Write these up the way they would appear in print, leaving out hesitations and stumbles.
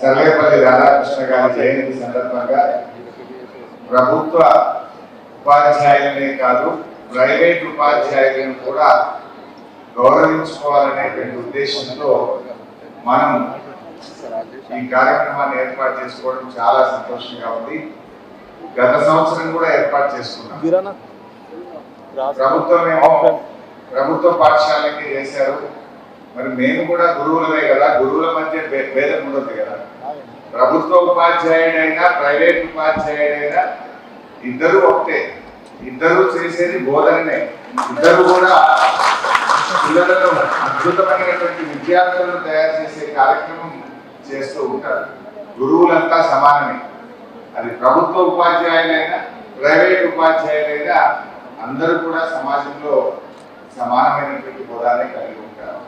సర్వేపల్లి రాధాకృష్ణ గారి జయంతి సందర్భంగా ప్రభుత్వ ఉపాధ్యాయులనే కాదు ప్రైవేట్ ఉపాధ్యాయులను కూడా గౌరవించుకోవాలనేటువంటి ఉద్దేశంతో మనం ఈ కార్యక్రమాన్ని ఏర్పాటు చేసుకోవడం చాలా సంతోషంగా ఉంది. గత సంవత్సరం కూడా ఏర్పాటు చేసుకున్నాం. ప్రభుత్వ పాఠశాలకి చేశారు. మరి మేము కూడా గురువులమే కదా, గురువుల మధ్య భేదం ఉండదు కదా. ప్రభుత్వ ఉపాధ్యాయుడైనా ప్రైవేట్ ఉపాధ్యాయుడైనా ఇద్దరు ఒకటే, ఇద్దరు చేసేది బోధననే. ఇద్దరు కూడా పిల్లలను అద్భుతమైనటువంటి విద్యార్థులను తయారు చేసే కార్యక్రమం చేస్తూ ఉంటారు. గురువులంతా సమానమే. అది ప్రభుత్వ ఉపాధ్యాయులైనా ప్రైవేట్ ఉపాధ్యాయులైనా అందరూ కూడా సమాజంలో సమానమైనటువంటి హోదానే కలిగి ఉంటారు.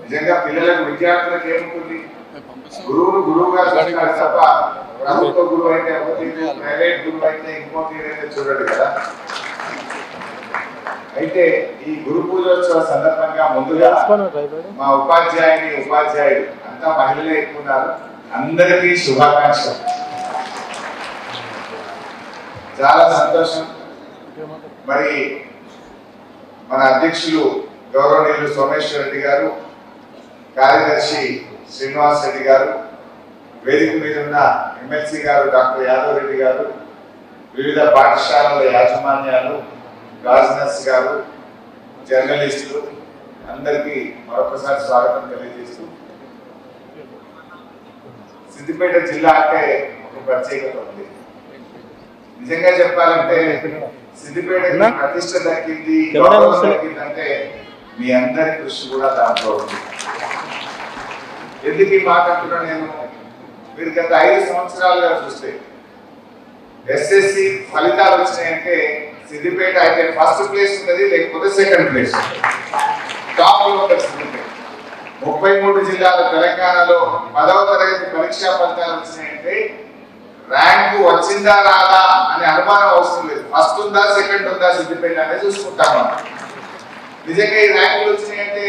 నిజంగా పిల్లలకు విద్యార్థులకు ఏముంటుంది, గురువుగా చూస్తారు తప్ప ప్రభుత్వ గురువు అయితే ఒక తీరు, ప్రైవేట్ గురువు అయితే ఇంకో తీరైతే చూడడు కదా. అయితే ఈ గురు పూజోత్సవ సందర్భంగా ముందుగా మా ఉపాధ్యాయుడు అంతా మహిళలే ఎక్కున్నారు, అందరికీ శుభాకాంక్షలు. చాలా సంతోషం. మరి మన అధ్యక్షులు గౌరవనీయులు సోమేశ్వర్ రెడ్డి గారు, కార్యదర్శి శ్రీనివాస్ రెడ్డి గారు, వేదిక మీద ఉన్న ఎమ్మెల్సీ గారు డాక్టర్ యాదవ్ రెడ్డి గారు, వివిధ పాఠశాలల యాజమాన్యాలు, గార్జనర్స్ గారు, జర్నలిస్టులు అందరికీ మరొకసారి స్వాగతం తెలియజేస్తూ, సిద్దిపేట జిల్లా అంటే ఒక ప్రత్యేకత ఉంది. నిజంగా చెప్పాలంటే సిద్దిపేటకి ప్రతిష్ట దక్కింది, గౌరవం దక్కిందంటే మీ అందరి కృషి కూడా దాంట్లో ఉంది. ఎందుకు ఈ మాట అంటున్నా నేను, మీరు గత 5 సంవత్సరాలుగా చూస్తే ఎస్ఎస్సి ఫలితాలు వచ్చినాయంటే సిద్దిపేట అయితే ఫస్ట్ ప్లేస్ ఉన్నది, లేకపోతే సెకండ్ ప్లేస్, టాప్ లో ఉంటుంది సిద్దిపేట. 33 జిల్లాల తెలంగాణలో 10వ తరగతి పరీక్షా ఫలితాలు వచ్చినాయంటే ర్యాంకు వచ్చిందా రాదా అనే అనుమానం అవసరం లేదు. ఫస్ట్ ఉందా సెకండ్ ఉందా సిద్దిపేట అనేది చూసుకుంటాం మనం. నిజంగా ఈ ర్యాంకులు వచ్చినాయంటే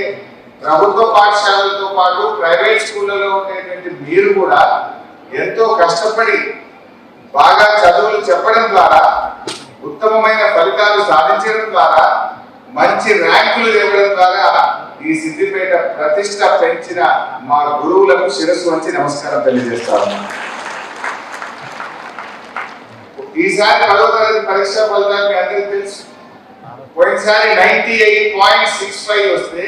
ప్రభుత్వ పాఠశాలలతో పాటు ప్రైవేట్ స్కూళ్ళలో ఉండేటువంటి మీరు కూడా ఎంతో కష్టపడి బాగా చదువులు చెప్పడం ద్వారా, ఉత్తమమైన ఫలితాలు సాధించడం ద్వారా, మంచి ర్యాంకులు ఇవ్వడం ద్వారా ఈ సిద్దిపేట ప్రతిష్ట పెంచిన మా గురువులకు శిరస్సు వంచి నమస్కారం తెలియజేస్తాను. ఈసారి 10వ తరగతి పరీక్షా ఫలితాలు మీ అందరికీ తెలుసు. పోయినసారి 98.65 వస్తే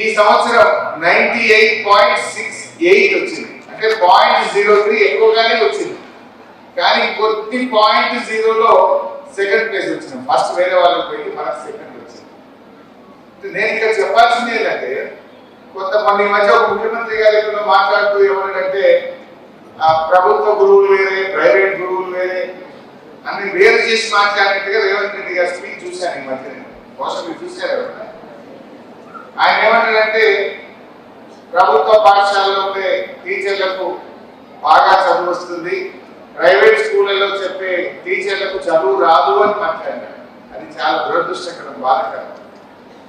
ఈ సంవత్సరం 98.68 వచ్చింది. అంటే 0.03 ఎక్కువగానే వచ్చింది. కానీ కొద్ది 0.0లో సెకండ్ ప్లేస్ వచ్చింది. ఫస్ట్ వేరే వాళ్ళకి పోయి మనకు సెకండ్ వచ్చింది. నేను ఇక్కడ చెప్పాల్సింది ఏంటంటే, కొంతమంది మధ్య ఒక ముఖ్యమంత్రి గారు మాట్లాడుతూ ఏమన్నాడంటే ప్రభుత్వ గురువులు వేరే, ప్రైవేట్ గురువులు వేరే అన్ని వేరు చేసి మాట్లాడినట్టుగా రేవంత్ రెడ్డి గారి స్పీచ్ చూశాను ఈ మధ్య. బహుశా మీరు చూశారు. ఆయన ఏమంటాడంటే ప్రభుత్వ పాఠశాలలో ఉండే టీచర్లకు బాగా చదువు వస్తుంది, ప్రైవేట్ స్కూళ్ళలో చెప్పే టీచర్లకు చదువు రాదు అని మాట్లాడారు. అది చాలా దురదృష్టకరం, బాధకరం.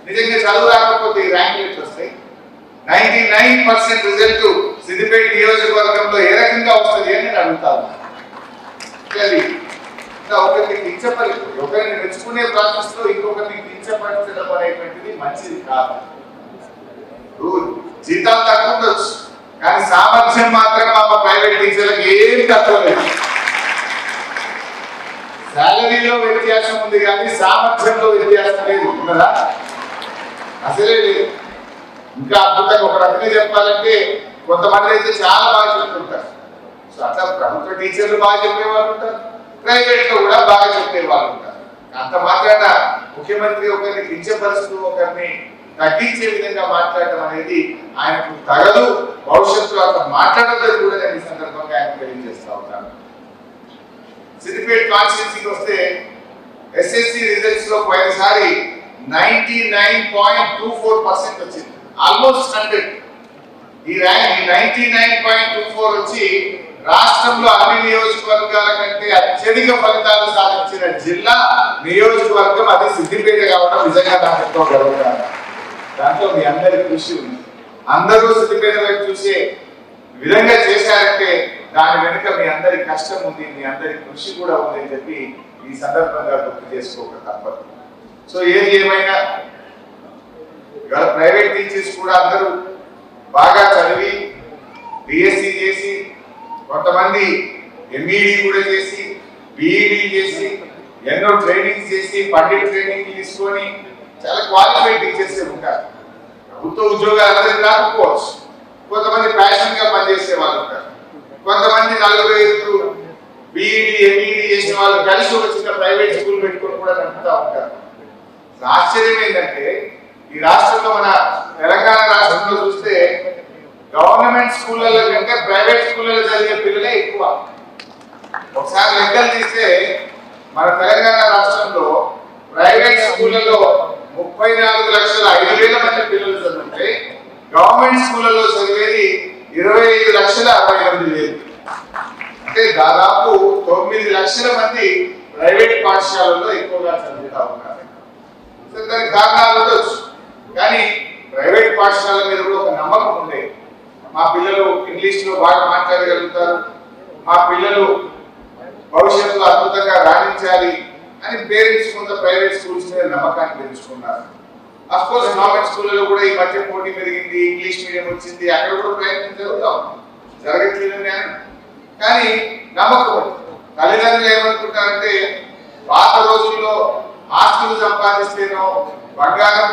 నిజంగా చదువు రాకపోతే ఈ ర్యాంకులు ఎట్లా వస్తాయి? 99% రిజల్ట్ సిద్దిపేట నియోజకవర్గంలో ఏ రకంగా వస్తుంది అని నేను అడుగుతాను. ఒకరిని కించపరి, ఒకరిని మెచ్చుకునే ప్రాసెస్ లో ఇంకొకరిని కించపరచడం అనేటువంటిది మంచిది కాదు. జీతాలు తక్కువ ఉండొచ్చు, కానీ సామర్థ్యం మాత్రం మా ప్రైవేట్ టీచర్లకు ఏం తక్కువ లేదు. శాలరీలో వ్యత్యాసం ఉంది కానీ సామర్థ్యంలో వ్యత్యాసం లేదు, ఉన్నదా? అసలే లేదు. ఇంకా అద్భుతంగా ఒక రకంగా చెప్పాలంటే కొంతమంది అయితే చాలా బాగా చెప్తుంటారు. సో అట్లా ప్రభుత్వ టీచర్లు బాగా చెప్పేవాళ్ళు ఉంటారు, ప్రైవేట్ లో కూడా బాగా చెప్పేవాళ్ళు ఉంటారు. అంత మాత్రాన ముఖ్యమంత్రి ఒకరిని కించపరుస్తూ ఒకరిని తగ్గించే విధంగా మాట్లాడటం అనేది ఆయనకు తగదు. భవిష్యత్తులో అట్లా మాట్లాడద్దని కూడా నేను ఈ సందర్భంగా ఆయన తెలియజేస్తా ఉంటాను. సిద్దిపేట కాన్స్టిట్యూన్సీకి వస్తే ఎస్ఎస్సి రిజల్ట్స్ లో పోయినసారి 99.24% వచ్చింది, ఆల్మోస్ట్ 100. ఈ ర్యాంక్ 99.24 వచ్చి రాష్ట్రంలో అన్ని నియోజకవర్గాల కంటే అత్యధిక ఫలితాలు సాధించిన జిల్లా నియోజకవర్గం అది సిద్దిపేట కావడం నిజంగా నాకు ఎంతో గర్వకారణం. దాంట్లో మీ అందరి కృషి ఉంది. అందరూ సిద్దిపేట వైపు చూసే విధంగా చేశారంటే దాని వెనుక మీ అందరి కష్టం ఉంది, మీ అందరి కృషి కూడా ఉంది అని చెప్పి ఈ సందర్భంగా గుర్తు చేసుకోక తప్పదు. సో ఏది ఏమైనా ఇవాళ ప్రైవేట్ టీచర్స్ కూడా అందరూ బాగా చదివి బిఎస్సి చేసి, కొంతమంది ఎంఈడి కూడా చేసి, బిఈడి చేసి, ఎన్నో ట్రైనింగ్ చేసి, పండిట్ ట్రైనింగ్ తీసుకొని చాలా క్వాలిఫైడ్ టీచర్స్ ఉంటారు. ప్రభుత్వ ఉద్యోగాలు అందరికీ రాకపోవచ్చు, కొంతమంది ప్యాషన్ గా పనిచేసే వాళ్ళు ఉంటారు, కొంతమంది 4-5 బిఈడి ఎంఈడి చేసిన వాళ్ళు కలిసి వచ్చిన ప్రైవేట్ స్కూల్ పెట్టుకొని కూడా నడుపుతూ ఉంటారు. ఆశ్చర్యం ఏంటంటే ఈ రాష్ట్రంలో, మన తెలంగాణ రాష్ట్రంలో చూస్తే గవర్నమెంట్ స్కూళ్ళ కంటే ప్రైవేట్ స్కూళ్ళలో చదివే పిల్లలే ఎక్కువ. ఒకసారి లెక్కలు తీస్తే మన తెలంగాణ రాష్ట్రంలో ప్రైవేట్ స్కూళ్ళలో 34,05,000 మంది పిల్లలు చదువుతుంటే గవర్నమెంట్ స్కూళ్ళలో చదివేది 25,68,000. అంటే దాదాపు 9 లక్షల మంది ప్రైవేట్ పాఠశాలల్లో ఎక్కువగా చదువుతా ఉన్నారు. దానికి కారణాలు ఉండొచ్చు, కానీ ప్రైవేట్ పాఠశాల మీద కూడా ఒక నమ్మకం ఉండే, మా పిల్లలు ఇంగ్లీష్ లో బాగా మాట్లాడగలుగుతారు, మా పిల్లలు భవిష్యత్తులో అద్భుతంగా రాణించాలి అని పేరెంట్స్ కొంత ప్రైవేట్ స్కూల్స్ మీద నమ్మకాన్ని పెంచుకున్నారు. అఫ్ కోర్స్ గవర్నమెంట్ స్కూళ్ళలో కూడా ఈ మధ్య పోటీ పెరిగింది, ఇంగ్లీష్ మీడియం వచ్చింది, అక్కడ కూడా ప్రయత్నం జరుగుతాం, జరగట్లేదు. కానీ నమ్మకం, తల్లిదండ్రులు ఏమనుకుంటారంటే పాత రోజుల్లో ఆస్తులు సంపాదిస్తేనో బంగారం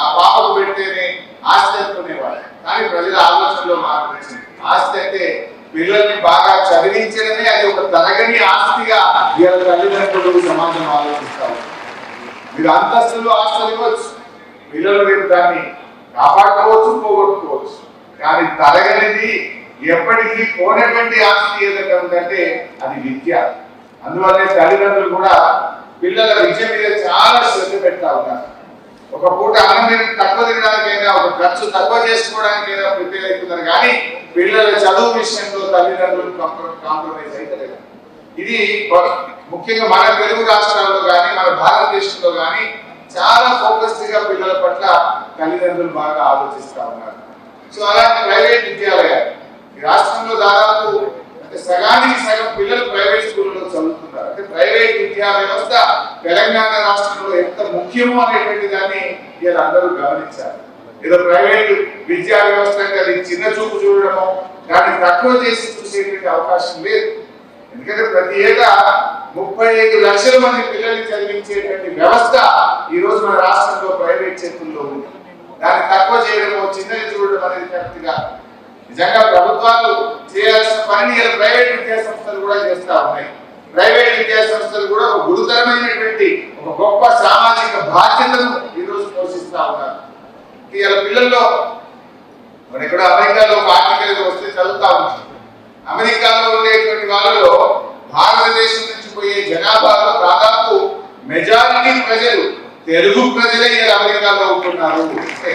ఆ పాపకు పెడితేనే ఆస్తి అనుకునేవాళ్ళు. కానీ ప్రజల ఆలోచనలో మార్పు వచ్చింది. ఆస్తి అంటే పిల్లల్ని బాగా చదివించడమే, అది ఒక తరగని ఆస్తిగా వీళ్ళ తల్లిదండ్రులు సమాజం ఆలోచిస్తారు. మీరు అంతస్తులు ఆస్తులు ఇవ్వచ్చు, పిల్లలు రేపు దాన్ని కాపాడుకోవచ్చు, పోగొట్టుకోవచ్చు, కానీ తరగనిది ఎప్పటికీ పోనటువంటి ఆస్తి ఏదైతే ఉందంటే అది విద్య. అందువల్లే తల్లిదండ్రులు కూడా పిల్లల విద్య మీద చాలా శ్రద్ధ పెడతా ఉన్నారు. ఒక పూట అన్నం తక్కువ తినడానికైనా, ఒక ఖర్చు తక్కువ చేసుకోవడానికైనా ప్రిపేర్ అవుతున్నారు, కానీ పిల్లల చదువు విషయంలో తల్లిదండ్రులు కాంప్రమైజ్ అయితే. ఇది ముఖ్యంగా మన తెలుగు రాష్ట్రాల్లో కానీ, మన భారతదేశంలో కానీ చాలా ఫోకస్డ్ గా పిల్లల పట్ల తల్లిదండ్రులు బాగా ఆలోచిస్తా ఉన్నారు. సో అలాంటి ప్రైవేట్ విద్యాలయాలు ఈ రాష్ట్రంలో దాదాపు సగానికి సగం పిల్లలు ప్రైవేట్ స్కూల్లో చదువుతున్నారు. అంటే ప్రైవేట్ విద్యా వ్యవస్థ తెలంగాణ రాష్ట్రంలో ఎంత ముఖ్యమో అనేటువంటి దాన్ని వీళ్ళందరూ గమనించారు. ఏదో ప్రైవేట్ విద్యా వ్యవస్థ అంటే అది చిన్న చూపు చూడడము, దాన్ని తక్కువ చేసి చూసేటువంటి అవకాశం లేదు. ఎందుకంటే ప్రతి ఏటా 35 లక్షల మంది పిల్లల్ని చదివించేటువంటి వ్యవస్థ ఈ రోజు మన రాష్ట్రంలో ప్రైవేట్ చేతుల్లో ఉంది. దాన్ని తక్కువ చేయడము, చిన్నది చూడడం అనేది కరెక్ట్ గా. నిజంగా ప్రభుత్వాలు చేయాల్సిన పనిని ప్రైవేట్ విద్యా సంస్థలు కూడా చేస్తా ఉన్నాయి. ప్రైవేట్ విద్యా సంస్థలు కూడా ఒక గురుతరమైనటువంటి ఒక గొప్ప సామాజిక బాధ్యతను ఈ రోజు పోషిస్తా ఉన్నారు. ఇలా పిల్లల్లో మన ఇక్కడ అమెరికాలో ఒక ఆర్టికల్ వస్తే చదువుతా ఉంటాం. అమెరికాలో ఉండేటువంటి వాళ్ళలో భారతదేశం నుంచి పోయే జనాభాలో దాదాపు మెజారిటీ ప్రజలు తెలుగు ప్రజలే ఇలా అమెరికాలో ఉంటున్నారు.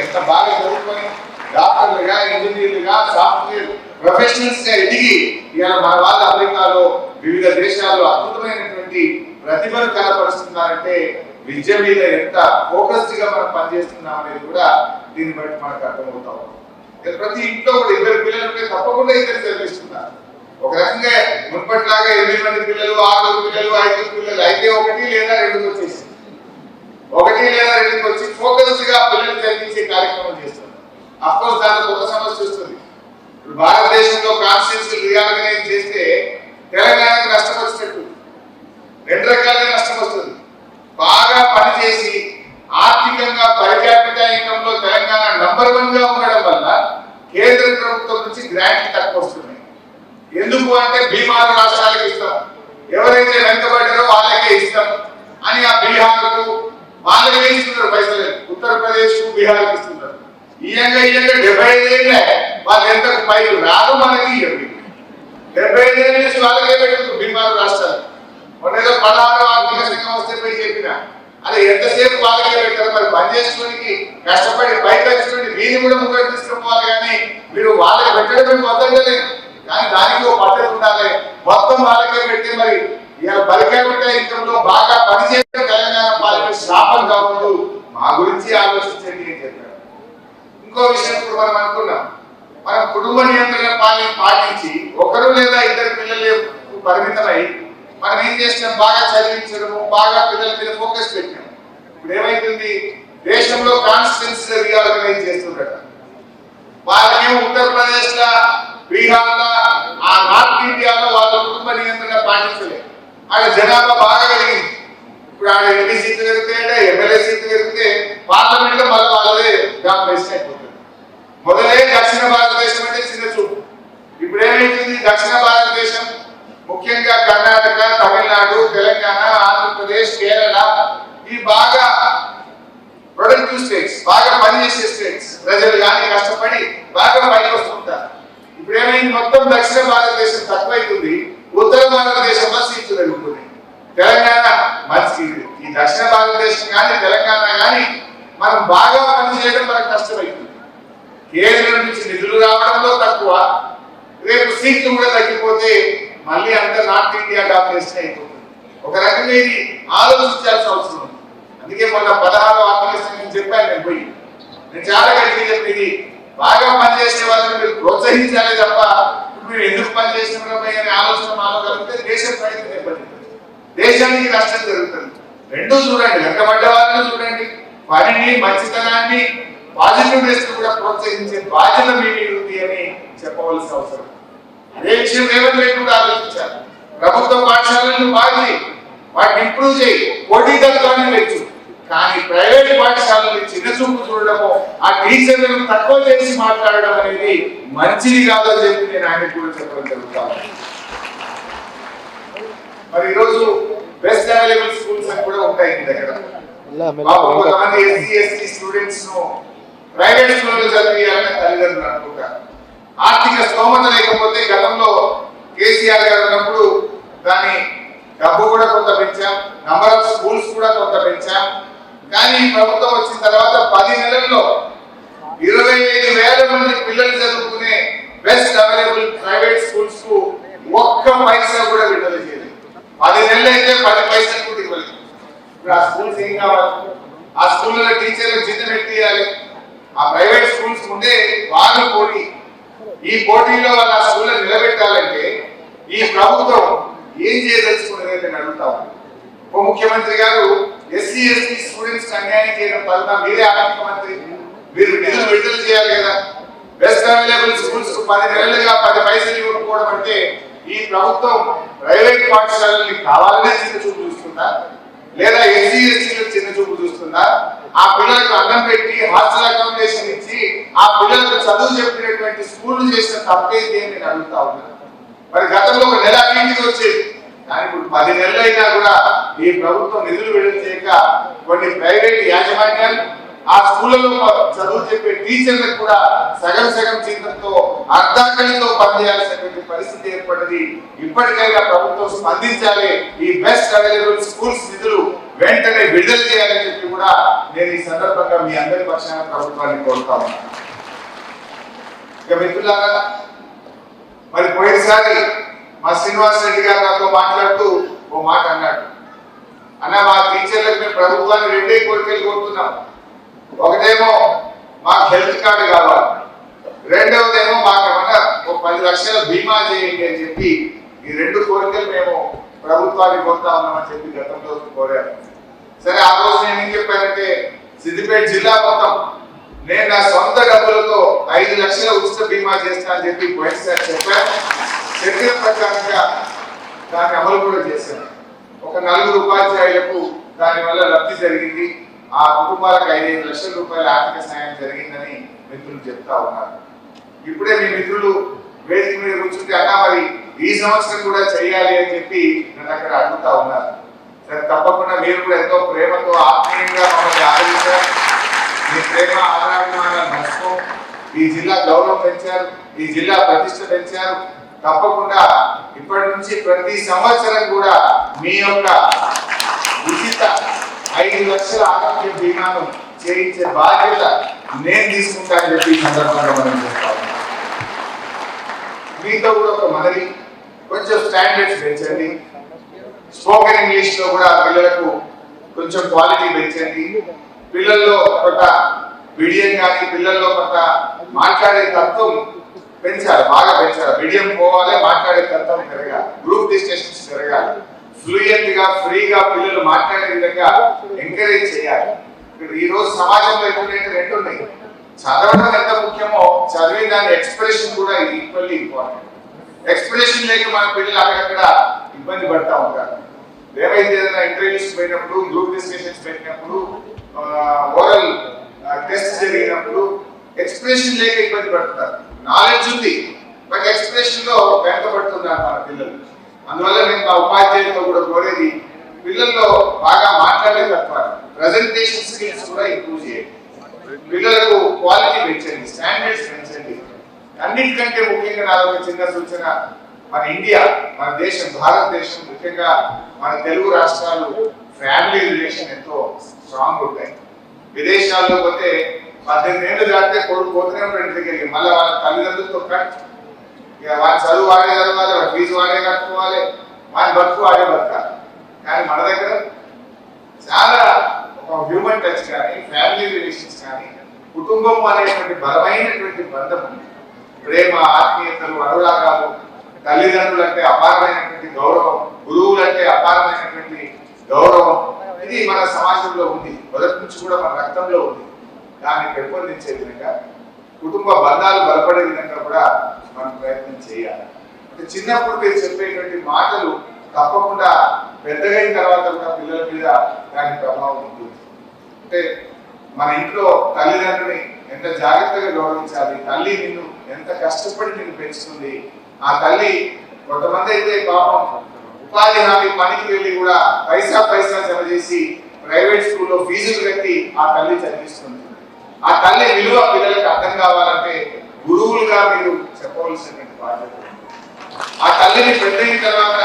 ఎంత బాగా చదువుకొని డాక్టర్లుగా, ఇంజనీర్లుగా, సాఫ్ట్వేర్ ప్రొఫెషనల్స్ గా ఎదిగి ఇవాళ మన వాళ్ళు అమెరికాలో వివిధ దేశాల్లో అద్భుతమైనటువంటి ప్రతిభను కనపరుస్తున్నారంటే విద్య మీద ఎంత ఫోకస్డ్ గా మనం పనిచేస్తున్నాం అనేది కూడా దీన్ని బట్టి మనకు అర్థమవుతాం. ప్రతి ఇంట్లో కూడా 2 పిల్లలు ఉంటే తప్పకుండా 2 చదివిస్తున్నారు. ఒక రకంగా మున్పట్లాగా 8 మంది పిల్లలు, 6 పిల్లలు, 5 పిల్లలు అయితే 1 లేదా 2 వచ్చేసి 1 లేదా 2 వచ్చి ఫోకస్డ్ గా పిల్లలు చదివించే కార్యక్రమం చేస్తారు. అఫ్ కోర్స్ దానికి ఒక సమస్య వస్తుంది. ఇప్పుడు భారతదేశంలో కాన్స్టిట్యూషన్ రీఆర్గనైజ్ చేస్తే తెలంగాణకు నష్టం వచ్చినట్టు 2 రకాలుగా నష్టం వస్తుంది. బాగా పనిచేసి ఆర్థికంగా పర్ క్యాపిటల్ ఇన్కమ్ లో తెలంగాణ నంబర్ 1 గా ఉండడం వల్ల కేంద్ర ప్రభుత్వం నుంచి గ్రాంట్ తక్కువ వస్తున్నాయి. ఎందుకు అంటే బీమారు రాష్ట్రాలకు ఇస్తాం, ఎవరైతే వెనుకబడ్డారో వాళ్ళకే ఇస్తాం అని ఆ బీహార్కు వాళ్ళకే ఇస్తున్నారు పైసలు. ఉత్తరప్రదేశ్ కు బీహార్కి ఇస్తున్నారు. ఈయంగా 75 ఏళ్ళే వాళ్ళు ఎంత పైలు రాదు, మనకి 75 ఏళ్ళ నుంచి వాళ్ళకే పెట్టుకుంటారు బీమారు రాష్ట్రాలు. మొన్నేదో 16వ ఆర్థిక సంఘం వస్తే పోయి చెప్పిన అదే ఎంతసేపు వాళ్ళకే పెట్టారు. మరి పని చేసుకోవడానికి కష్టపడి పైకి వచ్చినటువంటి వీరిని కూడా ముందుకు తీసుకుపోవాలి, కానీ మీరు వాళ్ళకి పెట్టడం వద్దలేదు. కానీ దానికి ఒక పద్ధతి ఉండాలి. మొత్తం వాళ్ళకే పెడితే మరి ఇలా బలికేపట్టే ఇన్కంలో బాగా పనిచేయడం తెలంగాణ పార్లమెంట్ శాపం కావద్దు, మా గురించి ఆలోచించండి అని చెప్పారు. ఇంకో విషయం ఇప్పుడు మనం అనుకున్నాం, మనం కుటుంబ నియంత్రణ పాటించి ఒకరు లేదా ఇద్దరు పిల్లలకు పరిమితమై మనం ఏం చేసినాం, బాగా చదివించడము, బాగా పిల్లల మీద ఫోకస్ పెట్టినాం. ఇప్పుడు ఏమైతుంది, దేశంలో కాన్స్టిట్యున్సీ రీఆర్గనైజ్ చేస్తుండట. వాళ్ళకేమో ఉత్తరప్రదేశ్ లా, బీహార్ లా, ఆ నార్త్ ఇండియాలో వాళ్ళ కుటుంబ నియంత్రణ పాటించలేదు. ఆడ జనాభా బాగా పెరిగింది. ఇప్పుడు ఆడ ఎంపీ సీట్లు పెరిగితే, ఎమ్మెల్యే సీట్లు పెరిగితే పార్లమెంట్ లో మళ్ళీ వాళ్ళదే డామినేషన్ అయిపోతుంది. మొదలే దక్షిణ భారతదేశం అంటే చిన్న చూపు. ఇప్పుడు ఏమైతుంది, దక్షిణ భారతదేశం ముఖ్యంగా కర్ణాటక, తమిళనాడు, తెలంగాణ, ఆంధ్రప్రదేశ్, కేరళ ఈ బాగా ప్రొడక్టివ్ స్టేట్స్, బాగా పనిచేసే స్టేట్స్. ప్రజలు కానీ కష్టపడి బాగా పైకి వస్తుంటారు. ఇప్పుడు ఏమైంది, మొత్తం దక్షిణ భారతదేశం తక్కువైతుంది, ఉత్తర భారతదేశంలో సీట్లు పెరుగుతున్నాయి. తెలంగాణ మంచి, ఈ దక్షిణ భారతదేశం కానీ తెలంగాణ కానీ మనం బాగా పనిచేయడం మనకు కష్టమైతుంది. కేంద్రం నుంచి నిధులు రావడంలో తక్కువ, రేపు సీట్లు కూడా తగ్గిపోతే మళ్ళీ అంతా నార్త్ ఇండియా డామినేషన్ అయిపోతుంది. ఒక రకంగా ఇది ఆలోచించాల్సిన అవసరం ఉంది. అందుకే మొన్న 16వ ఆర్థిక సంఘం చెప్పాను నేను చాలా గట్టిగా చెప్పేది, బాగా పనిచేసే వాళ్ళని మీరు ప్రోత్సహించాలి తప్ప మీరు ఎందుకు పనిచేస్తున్నారో అనే ఆలోచన మాలో కలిగితే దేశం ప్రగతి దెబ్బతింటుంది, దేశానికి నష్టం జరుగుతుంది. రెండూ చూడండి, వెనకబడ్డ వాళ్ళని చూడండి, పనిని, మంచితనాన్ని, పాజిటివ్నెస్ కూడా ప్రోత్సహించే బాధ్యత మీ మీద ఉంది అని చెప్పవలసిన అవసరం. అదే విషయం రేవంత్ రెడ్డి కూడా ఆలోచించారు. ప్రభుత్వ పాఠశాలలను బాగా వాటిని ఇంప్రూవ్ చేయి, పోటీతత్వాన్ని పెంచు. కానీ ప్రైవేట్ పాఠశాలని చిన్న చూపు చూడడము, ఆ టీచర్లను తక్కువ చేసి మాట్లాడడం అనేది మంచిది కాదని చెప్పి నేను ఆయనకు కూడా చెప్పడం జరుగుతాను. మరి ఈరోజు బెస్ట్ అవైలబుల్ స్కూల్స్ అని కూడా ఉంటాయి మీ దగ్గర. కొంతమంది ఎస్సీ ఎస్టీ స్టూడెంట్స్ ను ప్రైవేట్ స్కూల్లో చదివియాలని తల్లిదండ్రులు అనుకుంటారు. ఆర్థిక స్తోమత లేకపోతే గతంలో కేసీఆర్ గారు ఉన్నప్పుడు దాని డబ్బు కూడా కొంత పెంచాం, నంబర్ ఆఫ్ స్కూల్స్ కూడా కొంత పెంచాం. కానీ ప్రభుత్వం వచ్చిన తర్వాత 10 నెలల్లో 25,000 మంది పిల్లలు చదువుకునే బెస్ట్ అవైలబుల్ ప్రైవేట్ స్కూల్స్ కు ఒక్క పైసా కూడా విడుదల చేయలేదు. 10 నెలలు అయితే 10 పైసలు కూడా ఇవ్వలేదు. ఇప్పుడు ఆ స్కూల్స్ ఏం కావాలి, ఆ స్కూల్లో టీచర్లకు జీతం ఎట్టియాలి. ఆ ప్రైవేట్ స్కూల్స్ ముందే బాగా పోటీ, ఈ పోటీలో వాళ్ళ ఆ స్కూల్లో నిలబెట్టాలంటే ఈ ప్రభుత్వం ఏం చేయదలుచుకున్నది నేను అడుగుతా. ఉప ముఖ్యమంత్రి గారు ఎస్సీ ఎస్టీ స్టూడెంట్స్ అన్యాయం చేయడం వల్ల మీరే ఆర్థిక మంత్రి, మీరు నిధులు విడుదల చేయాలి కదా. బెస్ట్ అవైలబుల్ స్కూల్స్ 10 నెలలుగా 10 పైసలు ఇవ్వకపోవడం అంటే ఈ ప్రభుత్వం ప్రైవేట్ పాఠశాలని కావాలనే చిన్న చూపు చూస్తుందా, లేదా ఎస్సీ ఎస్టీలకు చిన్న చూపు చూస్తుందా? ఆ పిల్లలకు అన్నం పెట్టి హాస్టల్ అకామిడేషన్ ఇచ్చి ఆ పిల్లలకు చదువు చెప్పినటువంటి స్కూల్ చేసిన తప్పేంటి అని నేను అడుగుతా ఉన్నాను. మరి గతంలో ఒక నెల ఇంటికి వచ్చేది, కానీ ఇప్పుడు 10 నెలలు అయినా కూడా ఈ ప్రభుత్వం నిధులు విడుదల చేయక కొన్ని ప్రైవేట్ యాజమాన్యాలు ఆ స్కూళ్ళలో చదువు చెప్పే టీచర్లకు కూడా సగం జీతంతో అర్ధాకలితో పనిచేయాల్సినటువంటి పరిస్థితి ఏర్పడింది. ఇప్పటికైనా ప్రభుత్వం స్పందించాలి, ఈ బెస్ట్ అవైలబుల్ స్కూల్స్ నిధులు వెంటనే విడుదల చేయాలని చెప్పి కూడా నేను ఈ సందర్భంగా మీ అందరి పక్షాన ప్రభుత్వాన్ని కోరుతా ఉన్నాను. ఇక మిత్రులారా, మరి పోయినసారి మా శ్రీనివాస్ రెడ్డి గారు నాతో మాట్లాడుతూ ఓ మాట అన్నాడు, అన్న మా టీచర్లకు మేము ప్రభుత్వాన్ని 2 కోరికలు కోరుతున్నాం. ఒకటేమో మాకు హెల్త్ కార్డు కావాలి, రెండవదేమో మాకేమన్నా ఒక 10 లక్షల బీమా చేయండి అని చెప్పి ఈ 2 కోరికలు మేము ప్రభుత్వాన్ని కోరుతా ఉన్నామని చెప్పి గతంలో కోరారు. సరే, ఆ రోజు నేను ఏం చెప్పానంటే సిద్దిపేట జిల్లా మొత్తం నేను నా సొంత డబ్బులతో 5 లక్షల ఉచిత బీమా చేస్తా అని చెప్పి పోయినసారి చెప్పాను. చెప్పిన ప్రకారంగా దాన్ని అమలు కూడా చేశాను. ఒక 4 ఉపాధ్యాయులకు దానివల్ల లబ్ధి జరిగింది. ఆ కుటుంబాలకు 5 లక్షల రూపాయల ఆర్థిక సాయం జరిగిందని మిత్రులు చెప్తా ఉన్నారు. ఇప్పుడే మీ మిత్రులు వేదిక మీద కూర్చుంటే అన్నా మరి ఈ సంవత్సరం కూడా చేయాలి అని చెప్పి నన్ను అక్కడ అడుగుతా ఉన్నారు. సరే, తప్పకుండా మీరు కూడా ఎంతో ప్రేమతో ఆత్మీయంగా మమ్మల్ని ఆదరించారు. మీ ప్రేమ ఆదరాభిమానాలు మర్చిపో, ఈ జిల్లా గౌరవం పెంచారు, ఈ జిల్లా ప్రతిష్ట పెంచారు. తప్పకుండా ఇప్పటి నుంచి ప్రతి సంవత్సరం కూడా మీ యొక్క ఉచిత 5 లక్షల ఆరోగ్య బీమాను చేయించే బాధ్యత నేను తీసుకుంటానని చెప్పి ఈ సందర్భంగా మనం చెప్తా ఉన్నాం. మీతో కూడా ఒక మనవి, కొంచెం స్టాండర్డ్స్ పెంచండి. స్పోకెన్ ఇంగ్లీష్ లో కూడా పిల్లలకు కొంచెం క్వాలిటీ పెంచండి. పిల్లల్లో కొంత బిడియం కానీ పిల్లల్లో కొంత మాట్లాడే తత్వం పెంచాలి, బాగా పెంచాలి. ఫ్రీగా పిల్లలు మాట్లాడే విధంగా ఎంకరేజ్ చేయాలి. ఈ రోజు సమాజంలో ఎప్పుడైతే రెండు ఉన్నాయి, చదవడం ఎంత ముఖ్యమో చదివి దాని ఎక్స్ప్రెషన్ కూడా ఈక్వల్లీ ఇంపార్టెంట్. ఎక్స్ప్రెషన్ లేక మన పిల్లలు అక్కడక్కడ ఇబ్బంది పడతా ఉంటారు. ఏమైతే ఏదైనా ఇంటర్వ్యూస్ పోయినప్పుడు, గ్రూప్ డిస్కషన్స్ పెట్టినప్పుడు, ఓరల్ టెస్ట్ జరిగినప్పుడు ఎక్స్ప్రెషన్ లేక ఇబ్బంది పడుతున్నారు. నాలెడ్జ్ ఉంది బట్ ఎక్స్ప్రెషన్ లో వెనకబడుతున్నారు మన పిల్లలు. అందువల్ల నేను మా ఉపాధ్యాయులతో కూడా కోరేది, పిల్లల్లో బాగా మాట్లాడే తత్వాలు, ప్రెజెంటేషన్ స్కిల్స్ కూడా ఇంప్రూవ్ చేయండి. పిల్లలకు క్వాలిటీ పెంచండి, స్టాండర్డ్స్ పెంచండి. అన్నిటికంటే ముఖ్యంగా నాకు ఒక చిన్న సూచన, మన ఇండియా, మన దేశం, భారతదేశం, ముఖ్యంగా మన తెలుగు రాష్ట్రాలు ఫ్యామిలీ రిలేషన్ ఎంతో స్ట్రాంగ్ ఉంటాయి. విదేశాల్లో పోతే 18 ఏళ్ళు దాటితే కొడుకు పోతూనే ఉంటాడు దగ్గరికి, మళ్ళీ వాళ్ళ తల్లిదండ్రులతో కట్, ఇక వాళ్ళ చదువు వాడే చదవాలి, వాళ్ళ ఫీజు వాడే కట్టుకోవాలి, వాళ్ళ బతుకు వాడే బతకాలి. కానీ మన దగ్గర చాలా ఒక హ్యూమన్ టచ్ కానీ, ఫ్యామిలీ రిలేషన్స్ కానీ, కుటుంబం అనేటువంటి బలమైనటువంటి బంధం ఉంది. ప్రేమ, ఆత్మీయతలు, అనురాగాలు, తల్లిదండ్రులు అంటే అపారమైనటువంటి గౌరవం, గురువులు అంటే అపారమైనటువంటి గౌరవం, ఇది మన సమాజంలో ఉంది. మొదటి నుంచి కూడా మన రక్తంలో ఉంది. దాన్ని పెంపొందించే విధంగా, కుటుంబ బంధాలు బలపడే విధంగా కూడా మనం ప్రయత్నం చేయాలి. అంటే చిన్నప్పుడు మీరు చెప్పేటువంటి మాటలు తప్పకుండా పెద్దగైన తర్వాత కూడా పిల్లల మీద దాని ప్రభావం ఉంటుంది. అంటే మన ఇంట్లో తల్లిదండ్రుని ఎంత జాగ్రత్తగా గౌరవించాలి, తల్లి నిన్ను ఎంత కష్టపడి నిన్ను పెంచుతుంది. ఆ తల్లి, కొంతమంది అయితే పాపం ఉపాధి హామీ పనికి వెళ్ళి కూడా పైసా జమ చేసి ప్రైవేట్ స్కూల్లో ఫీజులు కట్టి ఆ తల్లి చదివిస్తుంది. ఆ తల్లి విలువ పిల్లలకు అర్థం కావాలంటే గురువులుగా మీరు చెప్పవలసినటువంటి బాధ్యత. ఆ తల్లిని పెద్దయిన తర్వాత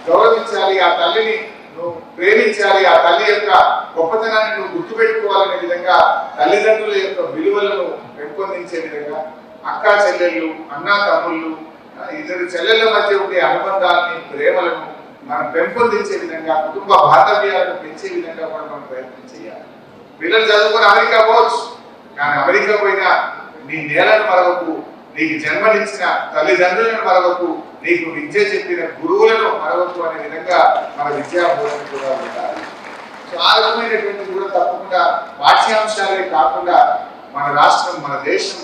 గౌరవించాలి, ఆ తల్లిని నువ్వు ప్రేమించాలి, ఆ తల్లి యొక్క గొప్పతనాన్ని నువ్వు గుర్తుపెట్టుకోవాలనే విధంగా తల్లిదండ్రుల యొక్క విలువలను పెంపొందించే విధంగా, అక్కా చెల్లెళ్ళు, అన్నా తమ్ముళ్ళు, ఇద్దరు చెల్లెళ్ళ మధ్య ఉండే అనుబంధాన్ని, ప్రేమలను మనం పెంపొందించే విధంగా, కుటుంబ బాంధవ్యాలను పెంచే విధంగా కూడా మనం ప్రయత్నం చేయాలి. పిల్లలు చదువుకొని అమెరికా పోవచ్చు, కానీ అమెరికా పోయినా నీ నేలను మరవకు, నీకు జన్మనిచ్చిన తల్లిదండ్రులను మరవకు, నీకు విద్య చెప్పిన గురువులను మరవకు అనే విధంగా మన విద్యా బోధన కూడా ఉండాలి. సో ఆ రకమైనటువంటి కూడా తప్పకుండా పాఠ్యాంశాలే కాకుండా మన రాష్ట్రం, మన దేశం,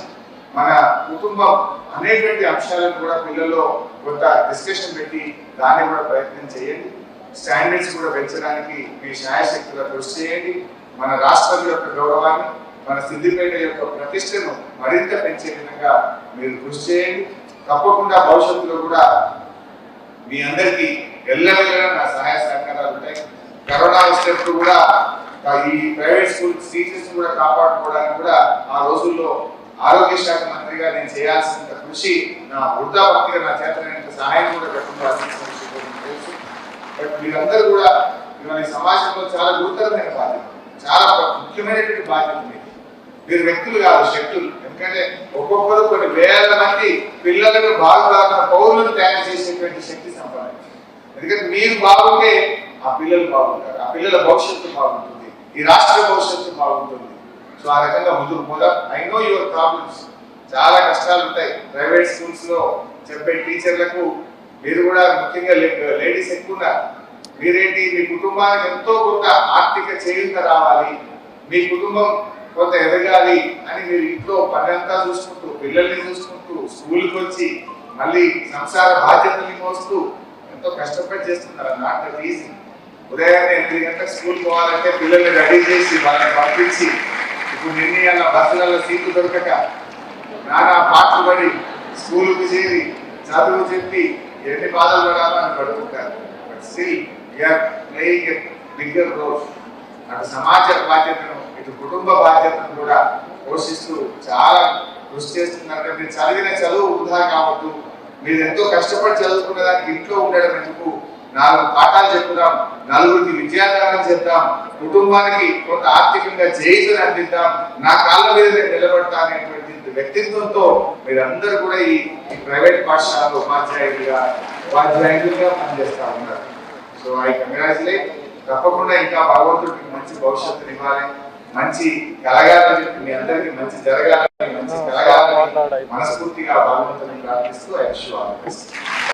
మన కుటుంబం అనేటువంటి అంశాలను కూడా పిల్లల్లో కొంత డిస్కషన్ పెట్టి దాన్ని కూడా ప్రయత్నం చేయండి. స్టాండర్డ్స్ కూడా పెంచడానికి మీ శాయశక్తిగా కృషి చేయండి. మన రాష్ట్రం యొక్క గౌరవాన్ని, మన సిద్దిపేట యొక్క ప్రతిష్టను మరింత పెంచే విధంగా మీరు కృషి చేయండి. తప్పకుండా భవిష్యత్తులో కూడా మీ అందరికీ ఎల్లవెల్లగా నా సహాయ సహకారాలు ఉంటాయి. కరోనా వచ్చినప్పుడు కూడా ఈ ప్రైవేట్ స్కూల్ టీచర్స్ కూడా కాపాడుకోవడానికి కూడా ఆ రోజుల్లో ఆరోగ్య శాఖ మంత్రిగా నేను చేయాల్సిన కృషి, నా వృద్ధాపక్తిగా నా చేతనైనంత సహాయం కూడా పెట్టకుండా తెలుసు. బట్ మీరందరూ కూడా ఇవాళ ఈ సమాజంలో చాలా గురుతరమైన బాధ్యత, చాలా ముఖ్యమైనటువంటి బాధ్యత మీది. మీరు వ్యక్తులు కాదు, శక్తులు. ఎందుకంటే ఒక్కొక్కరు కొన్ని వేల మంది పిల్లలను బాగుపడాలన్న పౌరులను తయారు చేసేటువంటి శక్తి సంపాదన. ఎందుకంటే మీరు బాగుంటే ఆ పిల్లలు బాగుంటారు, ఆ పిల్లల భవిష్యత్తు బాగుంటుంది, ఈ రాష్ట్ర భవిష్యత్తు బాగుంటుంది. సో ఆ రకంగా ముందుకు పోదాం. ఐ నో యువర్ ప్రాబ్లమ్స్, చాలా కష్టాలు ఉంటాయి. ప్రైవేట్ స్కూల్స్ లో చెప్పే టీచర్లకు మీరు కూడా, ముఖ్యంగా లేడీస్ ఎక్కువ ఉన్నారు. మీరేంటి, మీ కుటుంబానికి ఎంతో కొంత ఆర్థిక చేయూత రావాలి, మీ కుటుంబం కొంత ఎదగాలి అని మీరు ఇంట్లో పని అంతా చూసుకుంటూ, పిల్లల్ని చూసుకుంటూ, స్కూల్కి వచ్చి మళ్ళీ సంసార బాధ్యతల్ని మోస్తూ ఎంతో కష్టపడి చేస్తున్నారు. Not that easy. ఉదయాన్నే 8 గంటలకు స్కూల్ పోవాలంటే పిల్లల్ని రెడీ చేసి వాళ్ళని పంపించి, ఇప్పుడు నిన్న బస్సులలో సీట్లు దొరకక నానా పాటలు పడి స్కూల్కి చేరి చదువు చెప్పి ఎన్ని బాధలు పడాలో అని పడుతుంటారు. But still we're playing a bigger role. అటు సమాజ బాధ్యతను, ఇటు కుటుంబ బాధ్యతను కూడా పోషిస్తూ చాలా కృషి చేస్తున్నారు. మీరు చదివిన చదువు వృధా కావద్దు. మీరు ఎంతో కష్టపడి చదువుకున్న దానికి ఇంట్లో ఉండడం ఎందుకు, 4 పాఠాలు చెప్పుదాం, నలుగురికి విద్యాదానం చేద్దాం, కుటుంబానికి కొంత ఆర్థికంగా చేయుతని అందిద్దాం, నా కాళ్ళ మీద నేను నిలబడతా అనేటువంటి వ్యక్తిత్వంతో మీరందరూ కూడా ఈ ప్రైవేట్ పాఠశాలలో ఉపాధ్యాయులుగా పనిచేస్తా ఉన్నారు. So I congratulate. తప్పకుండా ఇంకా భగవంతుడికి మంచి భవిష్యత్తుని ఇవ్వాలి, మంచి కలగాలని చెప్పి, మీ అందరికీ మంచి జరగాలని, మంచి కలగాలని మనస్ఫూర్తిగా భగవంతుని ప్రార్థిస్తూ I wish you all the best.